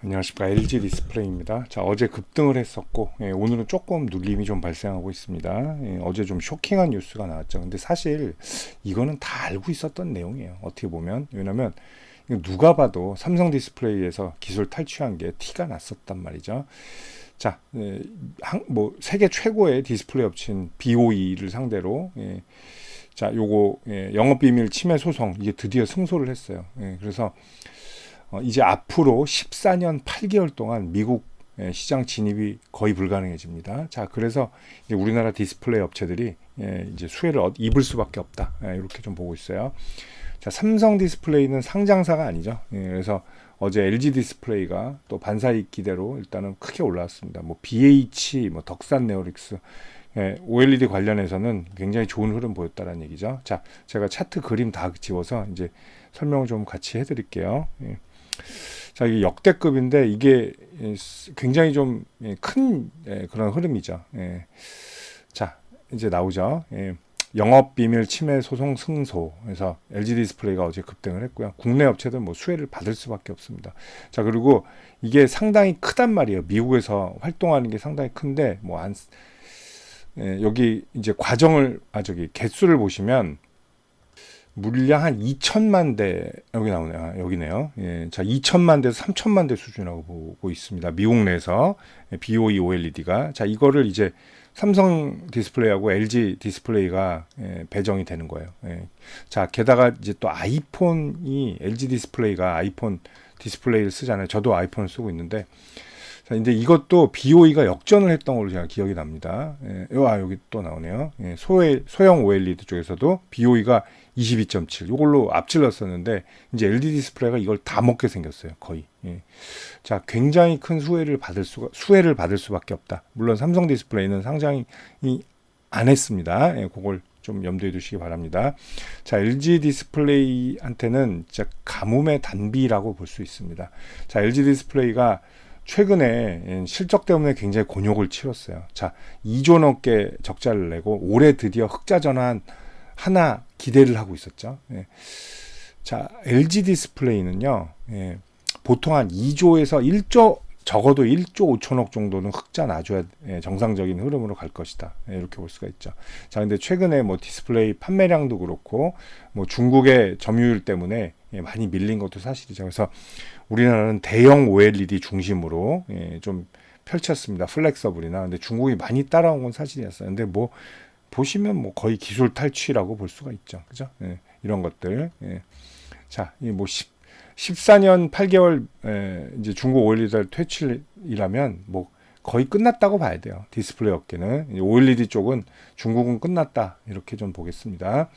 안녕하십니까. LG 디스플레이입니다. 자, 어제 급등을 했었고, 오늘은 조금 눌림이 좀 발생하고 있습니다. 어제 좀 쇼킹한 뉴스가 나왔죠. 근데 사실 이거는 다 알고 있었던 내용이에요. 어떻게 보면. 왜냐면 누가 봐도 삼성 디스플레이에서 기술 탈취한 게 티가 났었단 말이죠. 자, 세계 최고의 디스플레이 업체인 BOE를 상대로, 자, 요거, 영업비밀 침해 소송, 이게 드디어 승소를 했어요. 그래서 이제 앞으로 14년 8개월 동안 미국 시장 진입이 거의 불가능해집니다. 자, 그래서 이제 우리나라 디스플레이 업체들이 이제 수혜를 입을 수밖에 없다. 이렇게 좀 보고 있어요. 자, 삼성 디스플레이는 상장사가 아니죠. 그래서 어제 LG 디스플레이가 또 반사이익 기대로 일단은 크게 올라왔습니다. 뭐 BH, 뭐 덕산 네오릭스, OLED 관련해서는 굉장히 좋은 흐름 보였다는 얘기죠. 자, 제가 차트 그림 다 지워서 이제 설명을 좀 같이 해드릴게요. 자, 이게 역대급인데 이게 굉장히 좀 큰 그런 흐름이죠. 자, 이제 나오죠. 영업 비밀 침해 소송 승소. 그래서 LG 디스플레이가 어제 급등을 했고요. 국내 업체들 뭐 수혜를 받을 수밖에 없습니다. 자, 그리고 이게 상당히 크단 말이에요. 미국에서 활동하는 게 상당히 큰데 여기 이제 개수를 보시면 물량 한 2천만 대 여기 나오네요. 여기네요. 자, 2천만 대에서 3천만 대 수준이라고 보고 있습니다. 미국 내에서 BOE OLED가 자, 이거를 이제 삼성 디스플레이하고 LG 디스플레이가 배정이 되는 거예요. 자, 게다가 이제 또 아이폰이 LG 디스플레이가 아이폰 디스플레이를 쓰잖아요. 저도 아이폰을 쓰고 있는데 자, 근데 이것도 BOE가 역전을 했던 걸로 제가 기억이 납니다. 여기 또 나오네요. 소형 OLED 쪽에서도 BOE가 22.7 이걸로 앞질렀었는데 이제 LG 디스플레이가 이걸 다 먹게 생겼어요. 거의. 자, 굉장히 큰 수혜를 받을 수밖에 없다. 물론 삼성 디스플레이는 상장이 안 했습니다. 그걸 좀 염두에 두시기 바랍니다. 자, LG 디스플레이한테는 진짜 가뭄의 단비라고 볼 수 있습니다. 자, LG 디스플레이가 최근에 실적 때문에 굉장히 곤욕을 치렀어요. 자, 2조 넘게 적자를 내고 올해 드디어 흑자 전환 하나 기대를 하고 있었죠. 자, LG 디스플레이는요, 보통 한 2조에서 1조, 적어도 1조 5천억 정도는 흑자 나줘야 정상적인 흐름으로 갈 것이다. 이렇게 볼 수가 있죠. 자, 근데 최근에 뭐 디스플레이 판매량도 그렇고, 뭐 중국의 점유율 때문에 많이 밀린 것도 사실이죠. 그래서 우리나라는 대형 OLED 중심으로 좀 펼쳤습니다. 플렉서블이나. 근데 중국이 많이 따라온 건 사실이었어요. 근데 뭐 보시면 뭐 거의 기술 탈취라고 볼 수가 있죠. 그죠? 이런 것들. 자, 뭐 14년 8개월 이제 중국 OLED 퇴출이라면 뭐 거의 끝났다고 봐야 돼요. 디스플레이 업계는. OLED 쪽은 중국은 끝났다. 이렇게 좀 보겠습니다.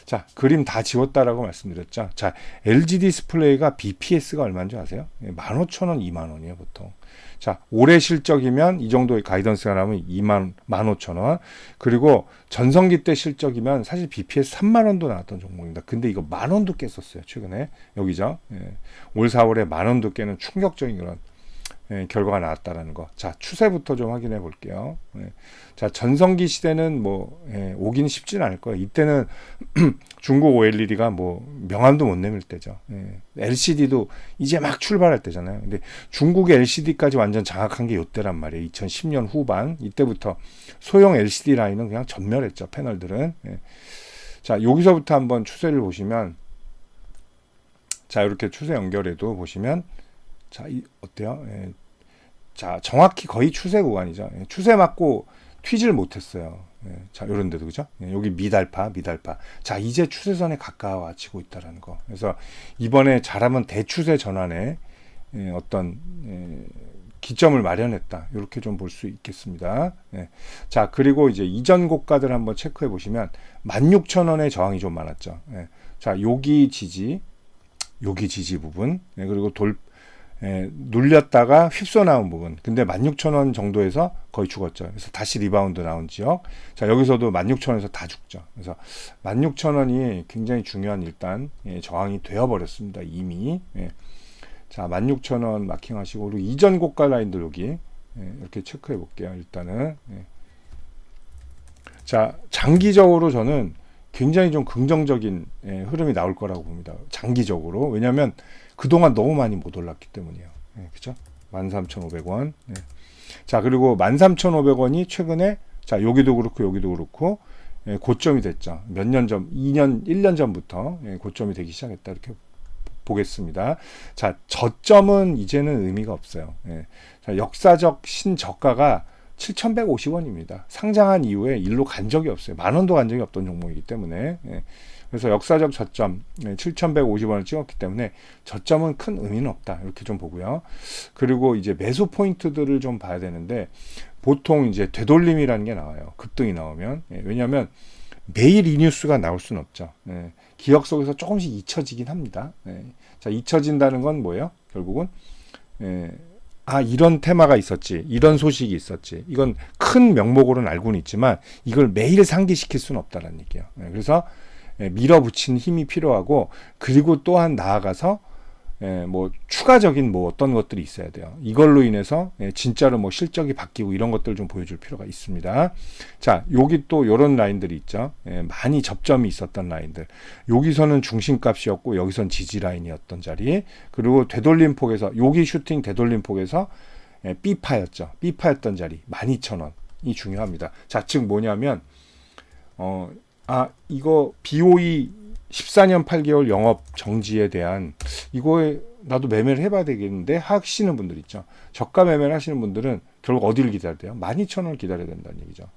자, 그림 다 지웠다라고 말씀드렸죠. 자, LG 디스플레이가 BPS가 얼마인 줄 아세요? 15,000원, 2만원이에요, 보통. 자, 올해 실적이면 이 정도의 가이던스가 나오면 15,000원. 그리고 전성기 때 실적이면 사실 BPS 3만원도 나왔던 종목입니다. 근데 이거 만원도 깼었어요, 최근에. 여기죠. 올 4월에 만원도 깨는 충격적인 그런 결과가 나왔다라는 거. 자, 추세부터 좀 확인해 볼게요. 자, 전성기 시대는 뭐 오긴 쉽진 않을 거예요. 이때는 중국 OLED가 뭐 명함도 못 내밀 때죠. LCD도 이제 막 출발할 때잖아요. 근데 중국의 LCD까지 완전 장악한 게 이때란 말이에요. 2010년 후반 이때부터 소형 LCD 라인은 그냥 전멸했죠. 패널들은. 자, 여기서부터 한번 추세를 보시면 자, 이렇게 추세 연결해도 보시면 자, 어때요? 자, 정확히 거의 추세 구간이죠. 추세 맞고 튀질 못했어요. 자, 요런 데도, 그죠? 여기 미달파. 자, 이제 추세선에 가까워지고 있다는 거. 그래서 이번에 잘하면 대추세 전환에 어떤 기점을 마련했다. 이렇게 좀 볼 수 있겠습니다. 자, 그리고 이제 이전 고가들 한번 체크해 보시면 16,000원의 저항이 좀 많았죠. 자, 여기 지지 부분, 그리고 눌렸다가 휩써 나온 부분. 근데 16,000원 정도에서 거의 죽었죠. 그래서 다시 리바운드 나온 지역. 자, 여기서도 16,000원에서 다 죽죠. 그래서 16,000원이 굉장히 중요한 일단 저항이 되어버렸습니다. 이미. 자, 16,000원 마킹하시고, 그리고 이전 고가 라인들 여기 이렇게 체크해 볼게요. 일단은. 자, 장기적으로 저는 굉장히 좀 긍정적인 흐름이 나올 거라고 봅니다. 장기적으로. 왜냐하면 그동안 너무 많이 못 올랐기 때문이에요. 그죠? 13,500원. 자, 그리고 13,500원이 최근에 자, 여기도 그렇고 여기도 그렇고 고점이 됐죠. 몇 년 전, 2년, 1년 전부터 고점이 되기 시작했다. 이렇게 보겠습니다. 자, 저점은 이제는 의미가 없어요. 자, 역사적 신저가가 7,150원입니다. 상장한 이후에 일로 간 적이 없어요. 만 원도 간 적이 없던 종목이기 때문에. 그래서 역사적 저점 7,150원을 찍었기 때문에 저점은 큰 의미는 없다. 이렇게 좀 보고요. 그리고 이제 매수 포인트들을 좀 봐야 되는데 보통 이제 되돌림이라는 게 나와요. 급등이 나오면. 왜냐하면 매일 이 뉴스가 나올 수는 없죠. 기억 속에서 조금씩 잊혀지긴 합니다. 자, 잊혀진다는 건 뭐예요? 결국은 아, 이런 테마가 있었지, 이런 소식이 있었지. 이건 큰 명목으로는 알고는 있지만 이걸 매일 상기시킬 수는 없다는 얘기예요. 그래서 밀어붙이는 힘이 필요하고, 그리고 또한 나아가서 뭐 추가적인 뭐 어떤 것들이 있어야 돼요. 이걸로 인해서 진짜로 뭐 실적이 바뀌고 이런 것들을 좀 보여줄 필요가 있습니다. 자, 여기 또 이런 라인들이 있죠. 많이 접점이 있었던 라인들. 여기서는 중심값이었고 여기선 지지 라인이었던 자리. 그리고 되돌림 폭에서 여기 슈팅 되돌림 폭에서 B파였죠. B파였던 자리 12,000원이 중요합니다. 자, 즉 뭐냐면 이거 BOE 14년 8개월 영업 정지에 대한 이거에 나도 매매를 해봐야 되겠는데 하시는 분들 있죠. 저가 매매를 하시는 분들은 결국 어디를 기다려야 돼요? 12,000원을 기다려야 된다는 얘기죠.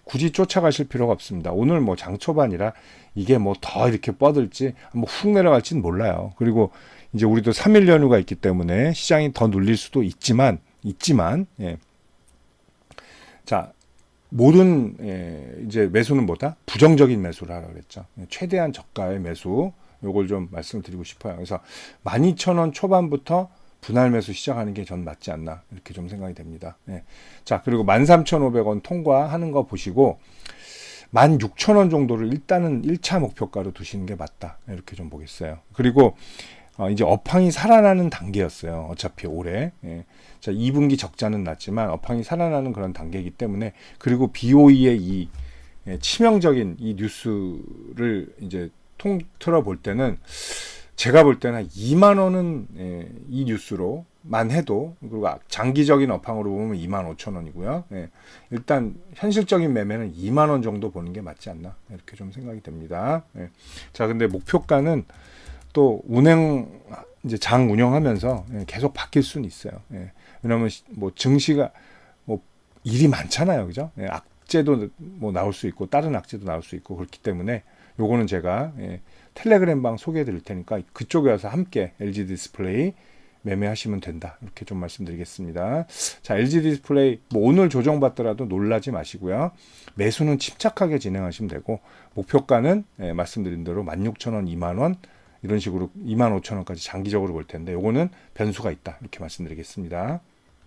굳이 쫓아가실 필요가 없습니다. 오늘 뭐 장 초반이라 이게 뭐 더 이렇게 뻗을지 뭐 훅 내려갈지는 몰라요. 그리고 이제 우리도 3일 연휴가 있기 때문에 시장이 더 눌릴 수도 있지만 자, 모든 이제 매수는 뭐다? 부정적인 매수를 하라고 그랬죠. 최대한 저가의 매수, 요걸 좀 말씀드리고 싶어요. 그래서 12,000원 초반부터 분할 매수 시작하는 게 전 맞지 않나, 이렇게 좀 생각이 됩니다. 자, 그리고 13,500원 통과하는 거 보시고 16,000원 정도를 일단은 1차 목표가로 두시는 게 맞다, 이렇게 좀 보겠어요. 그리고 이제 업황이 살아나는 단계였어요. 어차피 올해. 자, 2분기 적자는 났지만 업황이 살아나는 그런 단계이기 때문에, 그리고 BOE의 이 치명적인 이 뉴스를 이제 통틀어 볼 때는 제가 볼 때는 2만 원은 이 뉴스로만 해도, 그리고 장기적인 업황으로 보면 25,000원이고요. 일단 현실적인 매매는 2만 원 정도 보는 게 맞지 않나, 이렇게 좀 생각이 됩니다. 자, 근데 목표가는 또 운행 이제 장 운영하면서 계속 바뀔 수는 있어요. 왜냐하면 뭐 증시가 뭐 일이 많잖아요, 그죠? 악재도 뭐 나올 수 있고 다른 악재도 나올 수 있고 그렇기 때문에 요거는 제가 텔레그램 방 소개해드릴 테니까 그쪽에 와서 함께 LG 디스플레이 매매하시면 된다, 이렇게 좀 말씀드리겠습니다. 자, LG 디스플레이 뭐 오늘 조정받더라도 놀라지 마시고요. 매수는 침착하게 진행하시면 되고, 목표가는 말씀드린 대로 16,000원, 2만원 이런 식으로 25,000원까지 장기적으로 볼 텐데, 요거는 변수가 있다, 이렇게 말씀드리겠습니다.